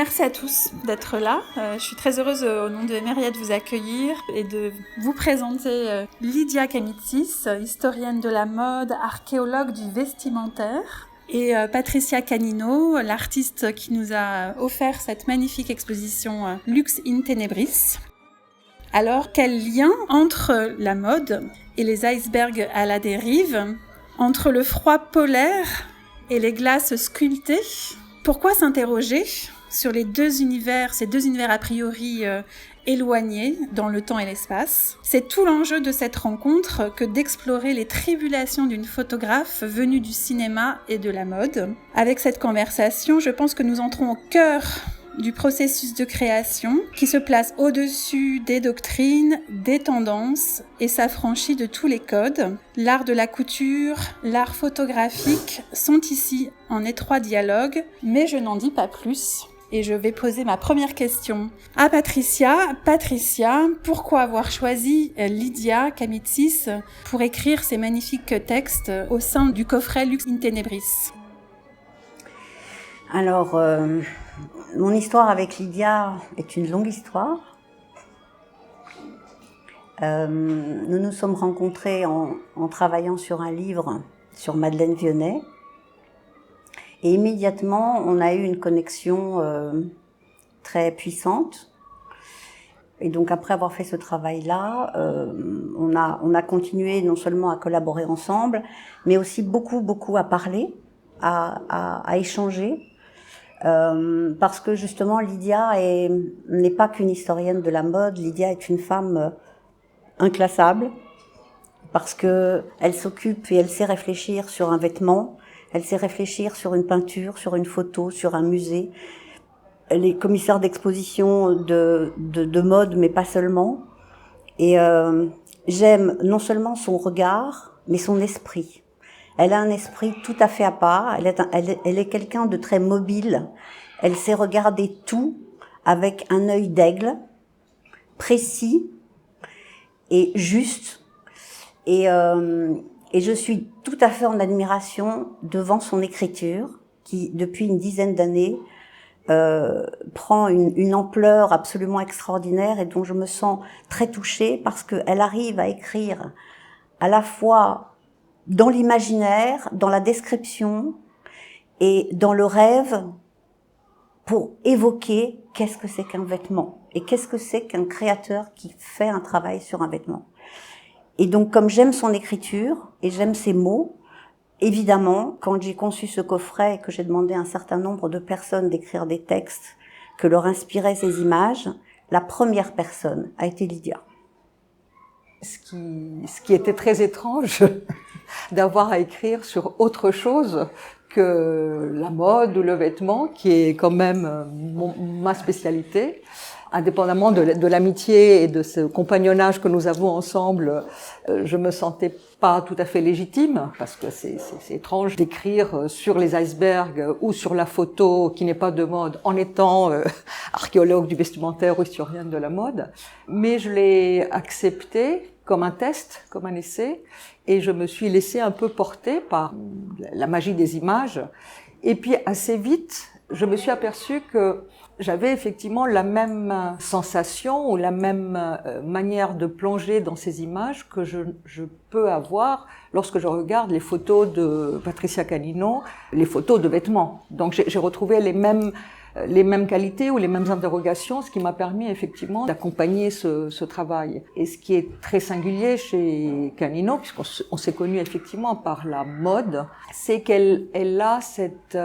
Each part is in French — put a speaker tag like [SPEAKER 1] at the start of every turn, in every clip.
[SPEAKER 1] merci à tous d'être là. Je suis très heureuse au nom de Emeria de vous accueillir et de vous présenter Lydia Kamitsis, historienne de la mode, archéologue du vestimentaire, et Patricia Canino, l'artiste qui nous a offert cette magnifique exposition Lux in Tenebris. Alors, quel lien entre la mode et les icebergs à la dérive, entre le froid polaire et les glaces sculptées? Pourquoi s'interroger sur ces deux univers a priori éloignés dans le temps et l'espace? C'est tout l'enjeu de cette rencontre que d'explorer les tribulations d'une photographe venue du cinéma et de la mode. Avec cette conversation, je pense que nous entrons au cœur du processus de création qui se place au-dessus des doctrines, des tendances et s'affranchit de tous les codes. L'art de la couture, l'art photographique sont ici en étroit dialogue, mais je n'en dis pas plus. Et je vais poser ma première question à Patricia. Patricia, pourquoi avoir choisi Lydia Kamitsis pour écrire ces magnifiques textes au sein du coffret Lux in Tenebris?
[SPEAKER 2] Alors, mon histoire avec Lydia est une longue histoire. Nous nous sommes rencontrés en travaillant sur un livre sur Madeleine Vionnet. Et immédiatement, on a eu une connexion très puissante. Et donc, après avoir fait ce travail-là, on a continué non seulement à collaborer ensemble, mais aussi beaucoup à parler, à échanger. Parce que justement, Lydia n'est pas qu'une historienne de la mode. Lydia est une femme inclassable, parce que elle s'occupe et elle sait réfléchir sur un vêtement. Elle sait réfléchir sur une peinture, sur une photo, sur un musée. Elle est commissaire d'exposition de mode, mais pas seulement. Et j'aime non seulement son regard, mais son esprit. Elle a un esprit tout à fait à part. Elle est quelqu'un de très mobile. Elle sait regarder tout avec un œil d'aigle, précis et juste. Et je suis tout à fait en admiration devant son écriture, qui, depuis une dizaine d'années, prend une ampleur absolument extraordinaire et dont je me sens très touchée parce qu'elle arrive à écrire à la fois dans l'imaginaire, dans la description et dans le rêve pour évoquer qu'est-ce que c'est qu'un vêtement et qu'est-ce que c'est qu'un créateur qui fait un travail sur un vêtement. Et donc, comme j'aime son écriture et j'aime ses mots, évidemment, quand j'ai conçu ce coffret et que j'ai demandé à un certain nombre de personnes d'écrire des textes que leur inspiraient ces images, la première personne a été Lydia.
[SPEAKER 3] Ce qui était très étrange, d'avoir à écrire sur autre chose que la mode ou le vêtement, qui est quand même ma spécialité. Indépendamment de l'amitié et de ce compagnonnage que nous avons ensemble, je me sentais pas tout à fait légitime, parce que c'est étrange d'écrire sur les icebergs ou sur la photo qui n'est pas de mode en étant archéologue du vestimentaire ou historienne de la mode. Mais je l'ai accepté comme un test, comme un essai, et je me suis laissée un peu porter par la magie des images. Et puis assez vite, je me suis aperçue que j'avais effectivement la même sensation ou la même manière de plonger dans ces images que je peux avoir lorsque je regarde les photos de Patricia Canino, les photos de vêtements. Donc j'ai retrouvé les mêmes qualités ou les mêmes interrogations, ce qui m'a permis effectivement d'accompagner ce travail. Et ce qui est très singulier chez Canino, puisqu'on s'est connus effectivement par la mode, c'est qu'elle a cette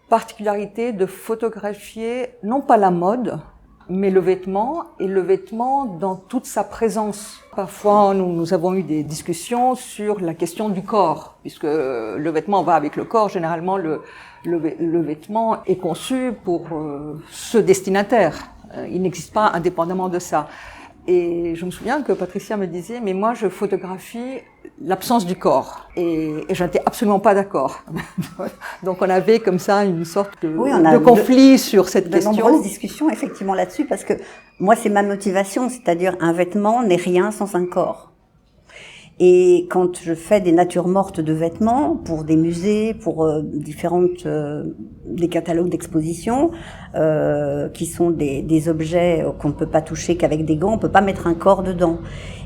[SPEAKER 3] particularité de photographier non pas la mode, mais le vêtement, et le vêtement dans toute sa présence. Parfois, nous avons eu des discussions sur la question du corps, puisque le vêtement va avec le corps. Généralement, le vêtement est conçu pour ce destinataire. Il n'existe pas indépendamment de ça. Et je me souviens que Patricia me disait, mais moi je photographie l'absence du corps. Et je n'étais absolument pas d'accord. Donc on avait comme ça une sorte de conflit sur cette question.
[SPEAKER 2] De nombreuses discussions effectivement là-dessus, parce que moi c'est ma motivation, c'est-à-dire un vêtement n'est rien sans un corps. Et quand je fais des natures mortes de vêtements pour des musées, pour des catalogues d'exposition, qui sont des objets qu'on ne peut pas toucher qu'avec des gants, on ne peut pas mettre un corps dedans.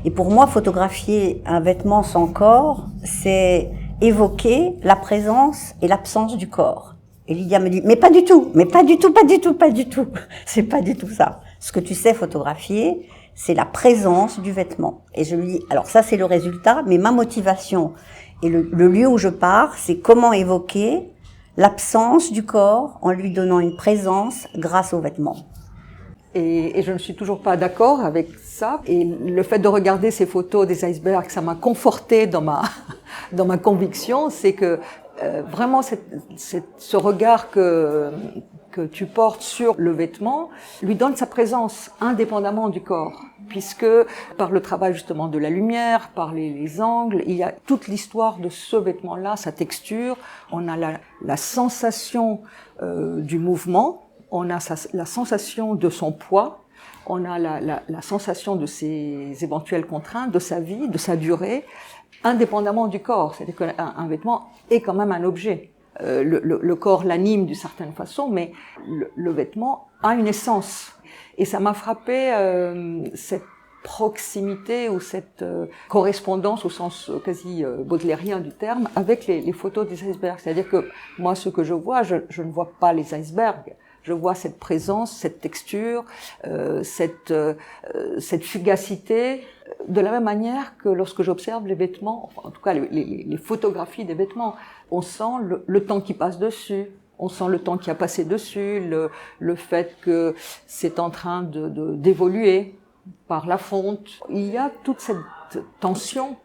[SPEAKER 2] Et pour moi, photographier un vêtement sans corps, c'est évoquer la présence et l'absence du corps. Et Lydia me dit, mais pas du tout, mais pas du tout, pas du tout, pas du tout. C'est pas du tout ça. Ce que tu sais photographier, c'est la présence du vêtement. Et je lui dis, alors ça c'est le résultat, mais ma motivation et le lieu où je pars, c'est comment évoquer l'absence du corps en lui donnant une présence grâce aux vêtements.
[SPEAKER 3] Et je ne suis toujours pas d'accord avec ça. Et le fait de regarder ces photos des icebergs, ça m'a conforté dans ma conviction, c'est que vraiment ce regard que tu portes sur le vêtement lui donne sa présence indépendamment du corps, puisque par le travail justement de la lumière, par les angles, il y a toute l'histoire de ce vêtement-là, sa texture, on a la sensation du mouvement, on a la sensation de son poids, on a la sensation de ses éventuelles contraintes, de sa vie, de sa durée, indépendamment du corps. C'est-à-dire qu'un vêtement est quand même un objet. Le corps l'anime d'une certaine façon, mais le vêtement a une essence. Et ça m'a frappé cette proximité ou cette correspondance au sens quasi baudelairien du terme avec les photos des icebergs. C'est-à-dire que moi, ce que je vois, je ne vois pas les icebergs. Je vois cette présence, cette texture, cette fugacité, de la même manière que lorsque j'observe les vêtements, enfin, en tout cas les photographies des vêtements, on sent le temps qui passe dessus, on sent le temps qui a passé dessus, le fait que c'est en train d'évoluer par la fonte. Il y a toute cette tension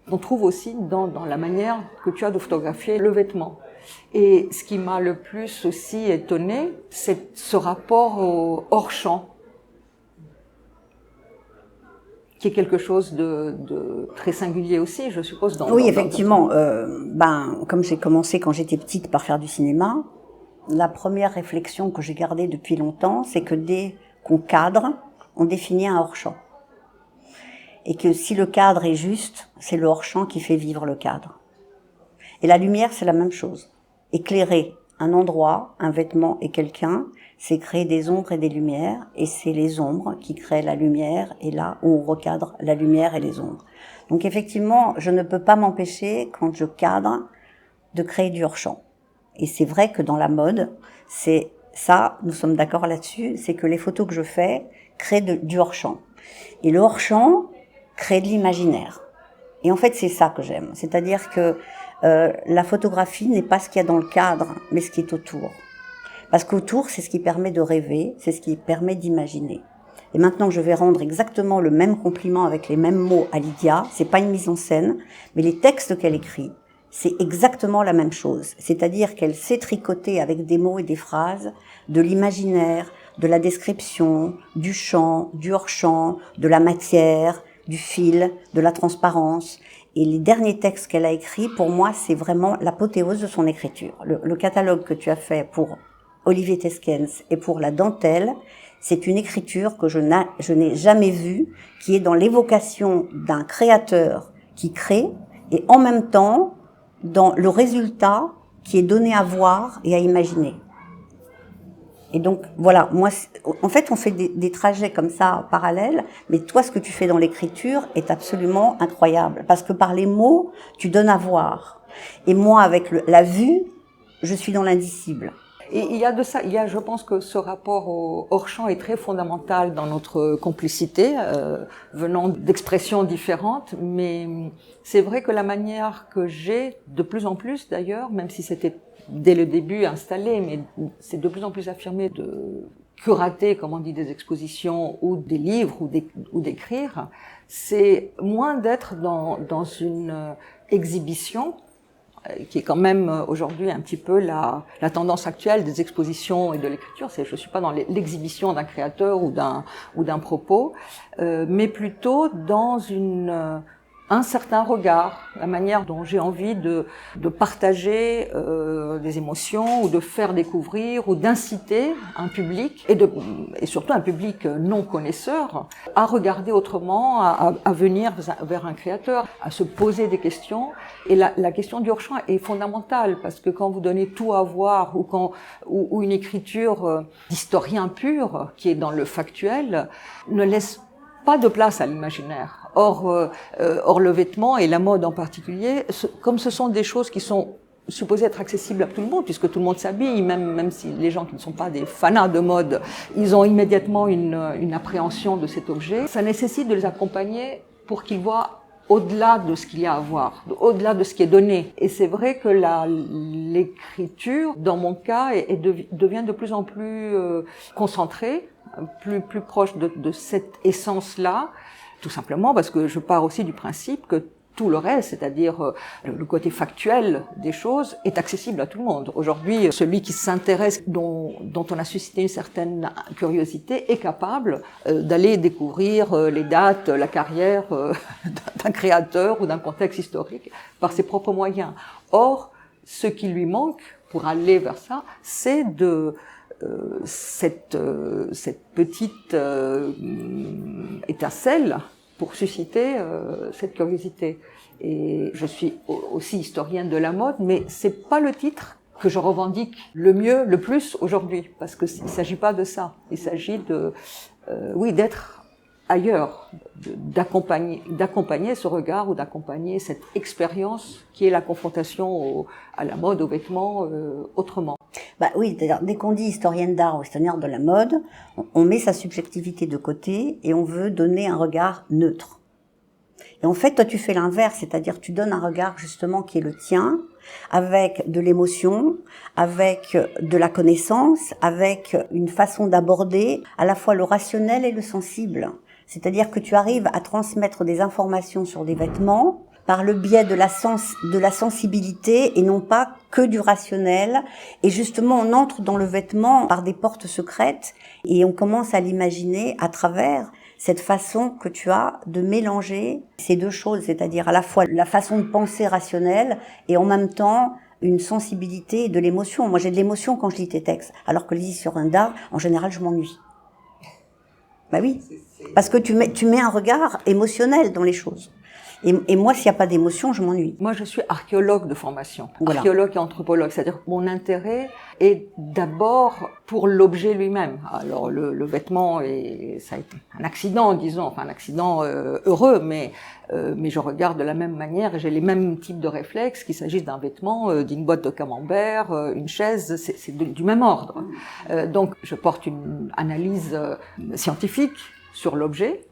[SPEAKER 3] qu'on trouve aussi dans la manière que tu as de photographier le vêtement. Et ce qui m'a le plus aussi étonné, c'est ce rapport au hors-champ, qui est quelque chose de très singulier aussi, je suppose.
[SPEAKER 2] Oui, effectivement. Comme j'ai commencé quand j'étais petite par faire du cinéma, la première réflexion que j'ai gardée depuis longtemps, c'est que dès qu'on cadre, on définit un hors-champ. Et que si le cadre est juste, c'est le hors-champ qui fait vivre le cadre. Et la lumière, c'est la même chose. Éclairer un endroit, un vêtement et quelqu'un, c'est créer des ombres et des lumières, et c'est les ombres qui créent la lumière, et là où on recadre la lumière et les ombres. Donc effectivement, je ne peux pas m'empêcher, quand je cadre, de créer du hors-champ. Et c'est vrai que dans la mode, c'est ça, nous sommes d'accord là-dessus, c'est que les photos que je fais créent du hors-champ. Et le hors-champ crée de l'imaginaire. Et en fait, c'est ça que j'aime. C'est-à-dire que la photographie n'est pas ce qu'il y a dans le cadre, mais ce qui est autour. Parce qu'autour, c'est ce qui permet de rêver, c'est ce qui permet d'imaginer. Et maintenant que je vais rendre exactement le même compliment avec les mêmes mots à Lydia, c'est pas une mise en scène, mais les textes qu'elle écrit, c'est exactement la même chose. C'est-à-dire qu'elle sait tricoter avec des mots et des phrases de l'imaginaire, de la description, du champ, du hors-champ, de la matière, du fil, de la transparence. Et les derniers textes qu'elle a écrits, pour moi, c'est vraiment l'apothéose de son écriture. Le catalogue que tu as fait pour Olivier Theskens et pour la dentelle, c'est une écriture que je n'ai jamais vue, qui est dans l'évocation d'un créateur qui crée, et en même temps, dans le résultat qui est donné à voir et à imaginer. Et donc, voilà, moi, en fait, on fait des trajets comme ça, parallèles, mais toi, ce que tu fais dans l'écriture est absolument incroyable, parce que par les mots, tu donnes à voir. Et moi, avec la vue, je suis dans l'indicible.
[SPEAKER 3] Et il y a de ça, je pense que ce rapport au hors-champ est très fondamental dans notre complicité, venant d'expressions différentes, mais c'est vrai que la manière que j'ai, de plus en plus d'ailleurs, même si c'était dès le début installé, mais c'est de plus en plus affirmé de curater, comme on dit, des expositions ou des livres ou d'écrire, c'est moins d'être dans une exhibition, qui est quand même aujourd'hui un petit peu la tendance actuelle des expositions et de l'écriture. Je suis pas dans l'exhibition d'un créateur ou d'un propos, mais plutôt dans une un certain regard, la manière dont j'ai envie de partager des émotions ou de faire découvrir ou d'inciter un public et surtout un public non connaisseur à regarder autrement, à venir vers un créateur, à se poser des questions. Et la question du hors-champ est fondamentale parce que quand vous donnez tout à voir ou une écriture d'historien pur qui est dans le factuel ne laisse pas de place à l'imaginaire. Or, le vêtement et la mode en particulier, comme ce sont des choses qui sont supposées être accessibles à tout le monde, puisque tout le monde s'habille, même si les gens qui ne sont pas des fanats de mode, ils ont immédiatement une appréhension de cet objet. Ça nécessite de les accompagner pour qu'ils voient au-delà de ce qu'il y a à voir, au-delà de ce qui est donné. Et c'est vrai que l'écriture, dans mon cas, devient de plus en plus concentrée, plus proche de cette essence-là, tout simplement parce que je pars aussi du principe que tout le reste, c'est-à-dire le côté factuel des choses, est accessible à tout le monde. Aujourd'hui, celui qui s'intéresse, dont on a suscité une certaine curiosité, est capable d'aller découvrir les dates, la carrière d'un créateur ou d'un contexte historique par ses propres moyens. Or, ce qui lui manque pour aller vers ça, c'est cette petite étincelle pour susciter cette curiosité. Et je suis aussi historienne de la mode, mais c'est pas le titre que je revendique le mieux, le plus aujourd'hui, parce que il s'agit pas de ça. Il s'agit d'être ailleurs, d'accompagner ce regard ou d'accompagner cette expérience qui est la confrontation à la mode, aux vêtements, autrement.
[SPEAKER 2] Bah oui, dès qu'on dit historienne d'art ou historienne de la mode, on met sa subjectivité de côté et on veut donner un regard neutre. Et en fait, toi, tu fais l'inverse, c'est-à-dire tu donnes un regard justement qui est le tien, avec de l'émotion, avec de la connaissance, avec une façon d'aborder à la fois le rationnel et le sensible. C'est-à-dire que tu arrives à transmettre des informations sur des vêtements par le biais de la sensibilité et non pas que du rationnel. Et justement, on entre dans le vêtement par des portes secrètes et on commence à l'imaginer à travers cette façon que tu as de mélanger ces deux choses, c'est-à-dire à la fois la façon de penser rationnelle et en même temps une sensibilité et de l'émotion. Moi, j'ai de l'émotion quand je lis tes textes, alors que les historiens d'art, en général, je m'ennuie. Bah oui, parce que tu mets un regard émotionnel dans les choses. Et moi, s'il n'y a pas d'émotion, je m'ennuie.
[SPEAKER 3] Moi, je suis archéologue de formation,
[SPEAKER 2] voilà.
[SPEAKER 3] Archéologue et anthropologue, c'est-à-dire que mon intérêt est d'abord pour l'objet lui-même. Alors, le vêtement, ça a été un accident, disons, enfin un accident heureux, mais je regarde de la même manière et j'ai les mêmes types de réflexes, qu'il s'agisse d'un vêtement, d'une boîte de camembert, une chaise, c'est du même ordre. Donc, je porte une analyse scientifique sur l'objet,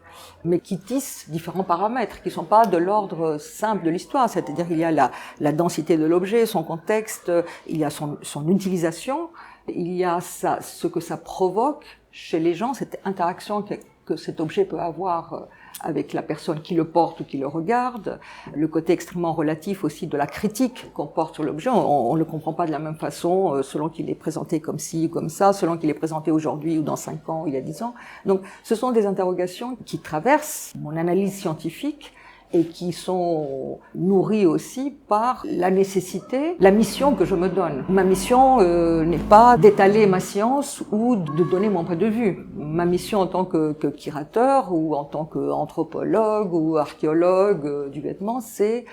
[SPEAKER 3] mais qui tissent différents paramètres qui sont pas de l'ordre simple de l'histoire. C'est-à-dire il y a la densité de l'objet, son contexte, il y a son utilisation, il y a ce que ça provoque chez les gens, cette interaction que cet objet peut avoir avec la personne qui le porte ou qui le regarde, le côté extrêmement relatif aussi de la critique qu'on porte sur l'objet. On ne le comprend pas de la même façon selon qu'il est présenté comme ci ou comme ça, selon qu'il est présenté aujourd'hui ou dans 5 ans ou il y a 10 ans. Donc ce sont des interrogations qui traversent mon analyse scientifique et qui sont nourries aussi par la nécessité, la mission que je me donne. Ma mission n'est pas d'étaler ma science ou de donner mon point de vue. Ma mission en tant que curateur ou en tant qu'anthropologue ou archéologue du vêtement, c'est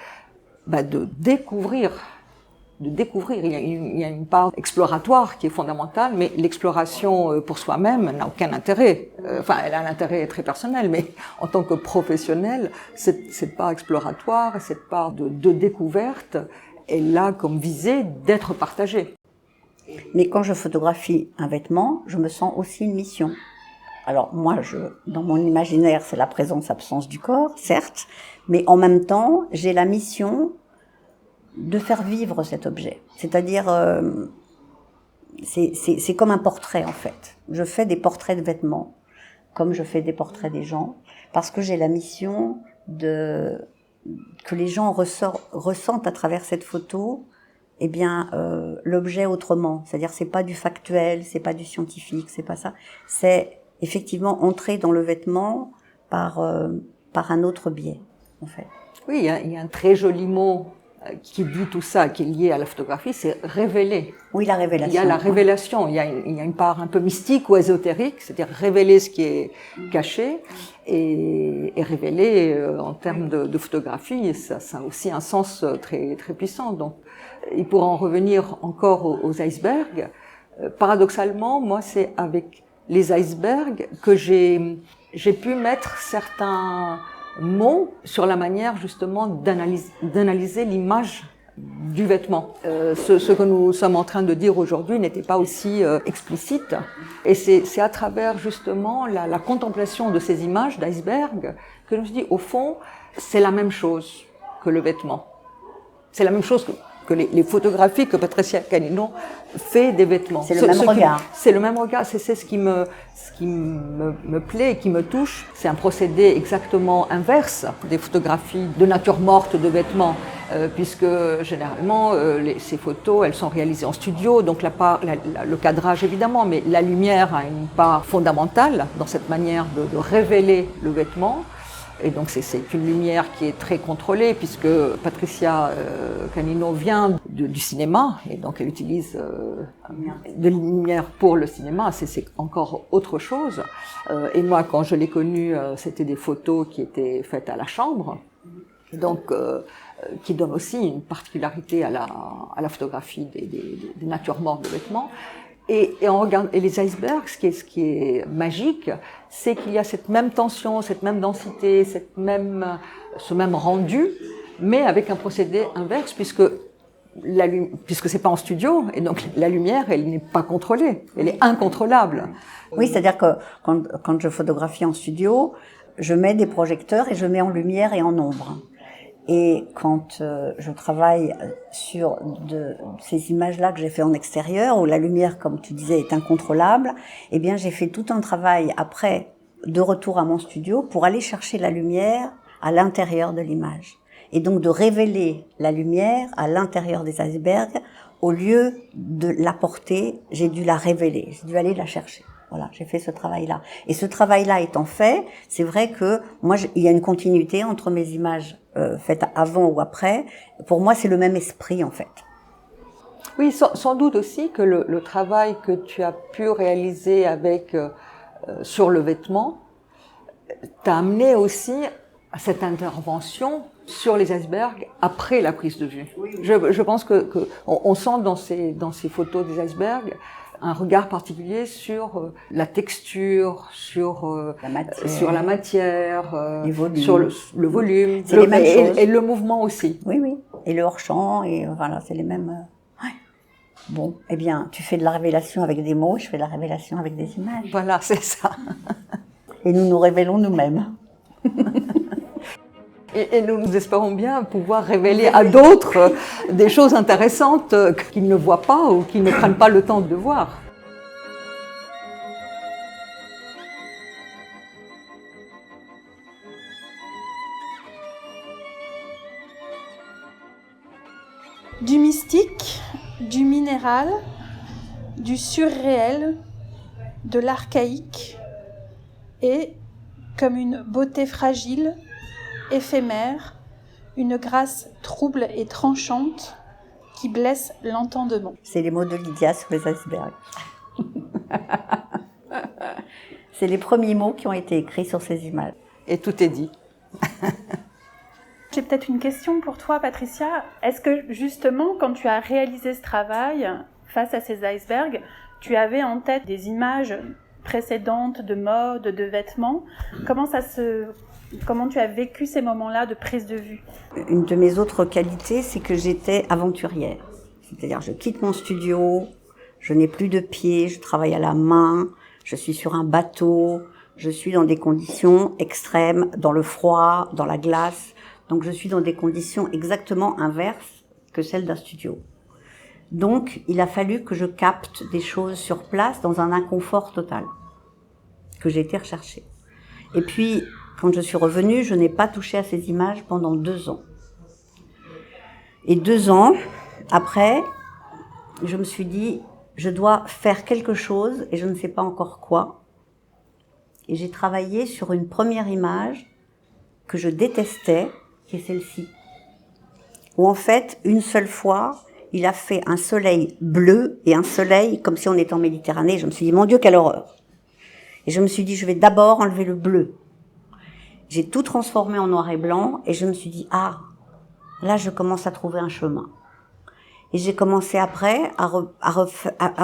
[SPEAKER 3] de découvrir. Il y a une part exploratoire qui est fondamentale, mais l'exploration pour soi-même n'a aucun intérêt. Enfin, elle a un intérêt très personnel, mais en tant que professionnel, cette part exploratoire, cette part de découverte, elle a comme visée d'être partagée.
[SPEAKER 2] Mais quand je photographie un vêtement, je me sens aussi une mission. Alors moi, dans mon imaginaire, c'est la présence-absence du corps, certes, mais en même temps, j'ai la mission de faire vivre cet objet. C'est-à-dire, c'est comme un portrait en fait. Je fais des portraits de vêtements, comme je fais des portraits des gens, parce que j'ai la mission que les gens ressentent à travers cette photo, l'objet autrement. C'est-à-dire, c'est pas du factuel, c'est pas du scientifique, c'est pas ça. C'est effectivement entrer dans le vêtement par un autre biais, en fait.
[SPEAKER 3] Oui, il y a un très joli mot qui dit tout ça, qui est lié à la photographie, c'est révéler.
[SPEAKER 2] Oui, la révélation.
[SPEAKER 3] Il y a la révélation, il y a une part un peu mystique ou ésotérique, c'est-à-dire révéler ce qui est caché et révéler en termes de photographie, ça a aussi un sens très, très puissant. Donc, et pour en revenir encore aux icebergs, paradoxalement, moi, c'est avec les icebergs que j'ai pu mettre certains mots sur la manière justement d'analyser l'image du vêtement. Ce que nous sommes en train de dire aujourd'hui n'était pas aussi explicite. Et c'est à travers justement la contemplation de ces images d'iceberg que je me suis dit, au fond, c'est la même chose que le vêtement. C'est la même chose que les photographies que Patricia Canino fait des vêtements.
[SPEAKER 2] C'est le même regard.
[SPEAKER 3] C'est le même regard, c'est ce qui me plaît et qui me touche. C'est un procédé exactement inverse des photographies de nature morte de vêtements, puisque généralement ces photos, elles sont réalisées en studio, donc le cadrage évidemment, mais la lumière a une part fondamentale dans cette manière de révéler le vêtement. Et donc c'est une lumière qui est très contrôlée puisque Patricia Canino vient du cinéma et donc elle utilise de la lumière pour le cinéma, c'est encore autre chose. Et moi quand je l'ai connue, c'était des photos qui étaient faites à la chambre, donc qui donne aussi une particularité à la photographie des natures mortes de vêtements. Et les icebergs, ce qui est magique, c'est qu'il y a cette même tension, cette même densité, ce même rendu, mais avec un procédé inverse, puisque c'est pas en studio, et donc la lumière, elle n'est pas contrôlée, elle est incontrôlable.
[SPEAKER 2] Oui, c'est-à-dire que quand je photographie en studio, je mets des projecteurs et je mets en lumière et en ombre. Et quand je travaille sur ces images-là que j'ai fait en extérieur, où la lumière, comme tu disais, est incontrôlable, eh bien j'ai fait tout un travail après, de retour à mon studio, pour aller chercher la lumière à l'intérieur de l'image. Et donc de révéler la lumière à l'intérieur des icebergs, au lieu de l'apporter, j'ai dû la révéler, j'ai dû aller la chercher. Voilà, j'ai fait ce travail-là. Et ce travail-là étant fait, c'est vrai que moi, il y a une continuité entre mes images faites avant ou après. Pour moi, c'est le même esprit, en fait.
[SPEAKER 3] Oui, sans doute aussi que le travail que tu as pu réaliser sur le vêtement t'a amené aussi à cette intervention sur les icebergs après la prise de vue. Oui. Je pense que on sent dans ces photos des icebergs un regard particulier sur la texture, sur la matière, sur le volume, et le mouvement aussi.
[SPEAKER 2] Oui, oui. Et le hors-champ, et voilà, c'est les mêmes. Ouais. Bon, eh bien, tu fais de la révélation avec des mots, je fais de la révélation avec des images.
[SPEAKER 3] Voilà, c'est ça.
[SPEAKER 2] Et nous nous révélons nous-mêmes.
[SPEAKER 3] Et nous espérons bien pouvoir révéler à d'autres des choses intéressantes qu'ils ne voient pas ou qu'ils ne prennent pas le temps de voir.
[SPEAKER 1] Du mystique, du minéral, du surréel, de l'archaïque et, comme une beauté fragile, éphémère, une grâce trouble et tranchante qui blesse l'entendement.
[SPEAKER 2] C'est les mots de Lydia sur les icebergs. C'est les premiers mots qui ont été écrits sur ces images.
[SPEAKER 3] Et tout est dit.
[SPEAKER 1] J'ai peut-être une question pour toi, Patricia. Est-ce que justement, quand tu as réalisé ce travail face à ces icebergs, tu avais en tête des images précédentes de mode, de vêtements? Comment tu as vécu ces moments-là de prise de vue?
[SPEAKER 2] Une de mes autres qualités, c'est que j'étais aventurière. C'est-à-dire, je quitte mon studio, je n'ai plus de pieds, je travaille à la main, je suis sur un bateau, je suis dans des conditions extrêmes, dans le froid, dans la glace. Donc, je suis dans des conditions exactement inverses que celles d'un studio. Donc, il a fallu que je capte des choses sur place dans un inconfort total, que j'ai été rechercher. Et puis, quand je suis revenue, je n'ai pas touché à ces images pendant 2 ans. Et 2 ans après, je me suis dit, je dois faire quelque chose et je ne sais pas encore quoi. Et j'ai travaillé sur une première image que je détestais qui est celle-ci. Où en fait, une seule fois, il a fait un soleil bleu et un soleil comme si on était en Méditerranée. Je me suis dit, mon Dieu, quelle horreur. Et je me suis dit, je vais d'abord enlever le bleu. J'ai tout transformé en noir et blanc et je me suis dit, ah, là, je commence à trouver un chemin. Et j'ai commencé après à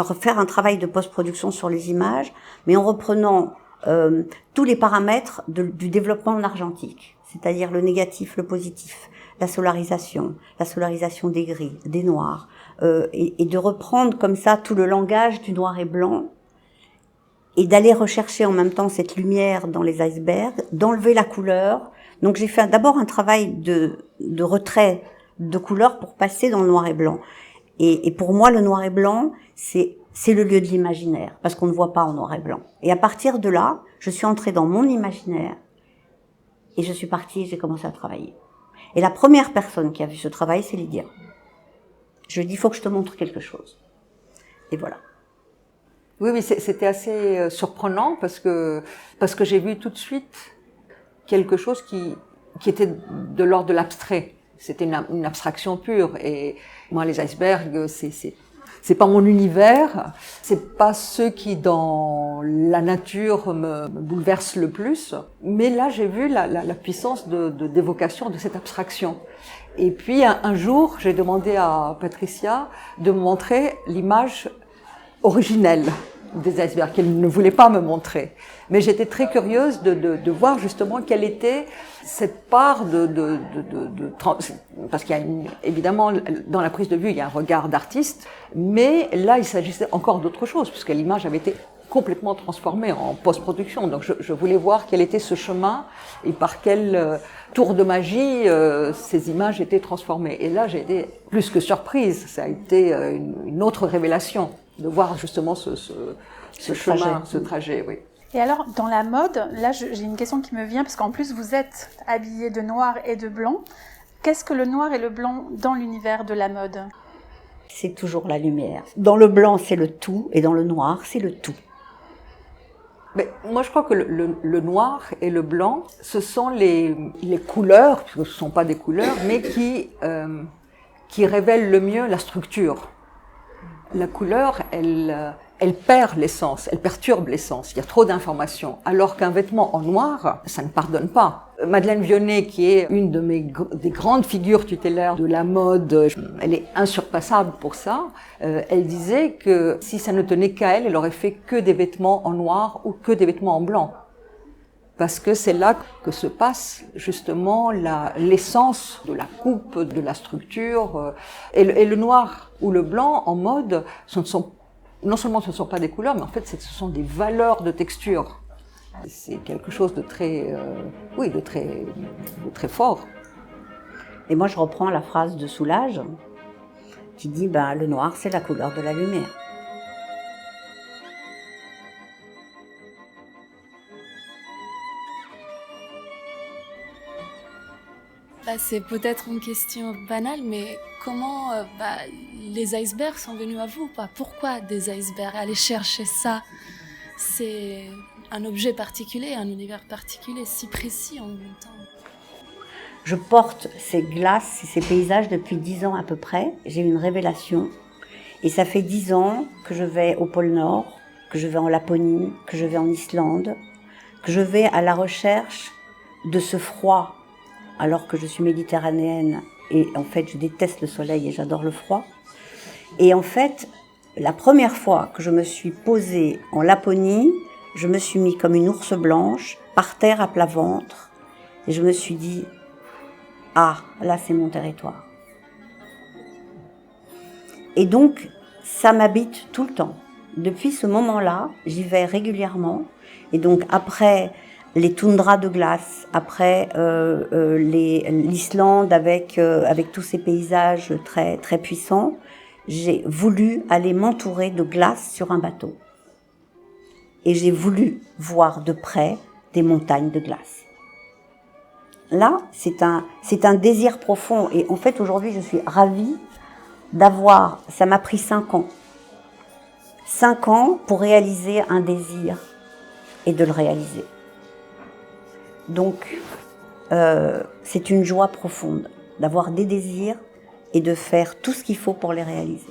[SPEAKER 2] refaire un travail de post-production sur les images, mais en reprenant tous les paramètres du développement en argentique, c'est-à-dire le négatif, le positif, la solarisation des gris, des noirs, et de reprendre comme ça tout le langage du noir et blanc, et d'aller rechercher en même temps cette lumière dans les icebergs, d'enlever la couleur. Donc j'ai fait d'abord un travail de retrait de couleur pour passer dans le noir et blanc. Et pour moi, le noir et blanc, c'est le lieu de l'imaginaire, parce qu'on ne voit pas en noir et blanc. Et à partir de là, je suis entrée dans mon imaginaire, et je suis partie et j'ai commencé à travailler. Et la première personne qui a vu ce travail, c'est Lydia. Je lui ai dit, il faut que je te montre quelque chose. Et voilà.
[SPEAKER 3] Oui, c'était assez surprenant parce que j'ai vu tout de suite quelque chose qui était de l'ordre de l'abstrait. C'était une abstraction pure. Et moi, les icebergs, c'est pas mon univers. C'est pas ceux qui, dans la nature, me bouleversent le plus. Mais là, j'ai vu la puissance d'évocation de cette abstraction. Et puis, un jour, j'ai demandé à Patricia de me montrer l'image originelle des icebergs, qu'elle ne voulait pas me montrer. Mais j'étais très curieuse de voir justement quelle était cette part parce qu'il y a évidemment, dans la prise de vue, il y a un regard d'artiste, mais là, il s'agissait encore d'autre chose, puisque l'image avait été complètement transformée en post-production. Donc je voulais voir quel était ce chemin et par quel tour de magie ces images étaient transformées. Et là, j'ai été plus que surprise. Ça a été une autre révélation de voir justement ce chemin, ce trajet, oui.
[SPEAKER 1] Et alors, dans la mode, là, j'ai une question qui me vient, parce qu'en plus, vous êtes habillé de noir et de blanc. Qu'est-ce que le noir et le blanc dans l'univers de la mode ?
[SPEAKER 2] C'est toujours la lumière. Dans le blanc, c'est le tout, et dans le noir, c'est le tout.
[SPEAKER 3] Mais moi, je crois que le noir et le blanc, ce sont les couleurs, puisque ce ne sont pas des couleurs, mais qui révèlent le mieux la structure. La couleur, elle perd l'essence, elle perturbe l'essence. Il y a trop d'informations. Alors qu'un vêtement en noir, ça ne pardonne pas. Madeleine Vionnet, qui est une des grandes figures tutélaires de la mode, elle est insurpassable pour ça. Elle disait que si ça ne tenait qu'à elle, elle aurait fait que des vêtements en noir ou que des vêtements en blanc. Parce que c'est là que se passe justement l'essence de la coupe, de la structure. Et le noir ou le blanc en mode, non seulement ce ne sont pas des couleurs, mais en fait ce sont des valeurs de texture. C'est quelque chose de très, de très fort.
[SPEAKER 2] Et moi je reprends la phrase de Soulage qui dit le noir c'est la couleur de la lumière.
[SPEAKER 4] C'est peut-être une question banale, mais comment les icebergs sont venus à vous ? Pourquoi des icebergs ? Aller chercher ça, c'est un objet particulier, un univers particulier, si précis en même temps.
[SPEAKER 2] Je porte ces glaces, ces paysages depuis 10 ans à peu près. J'ai eu une révélation. Et ça fait 10 ans que je vais au pôle Nord, que je vais en Laponie, que je vais en Islande, que je vais à la recherche de ce froid, alors que je suis méditerranéenne et en fait je déteste le soleil et j'adore le froid. Et en fait, la première fois que je me suis posée en Laponie, je me suis mis comme une ours blanche, par terre à plat ventre, et je me suis dit, ah, là c'est mon territoire. Et donc, ça m'habite tout le temps. Depuis ce moment-là, j'y vais régulièrement, et donc après les toundras de glace, après l'Islande avec tous ces paysages très, très puissants, j'ai voulu aller m'entourer de glace sur un bateau. Et j'ai voulu voir de près des montagnes de glace. Là, c'est un désir profond. Et en fait, aujourd'hui, je suis ravie d'avoir... Ça m'a pris 5 ans. 5 ans pour réaliser un désir et de le réaliser. Donc, c'est une joie profonde d'avoir des désirs et de faire tout ce qu'il faut pour les réaliser.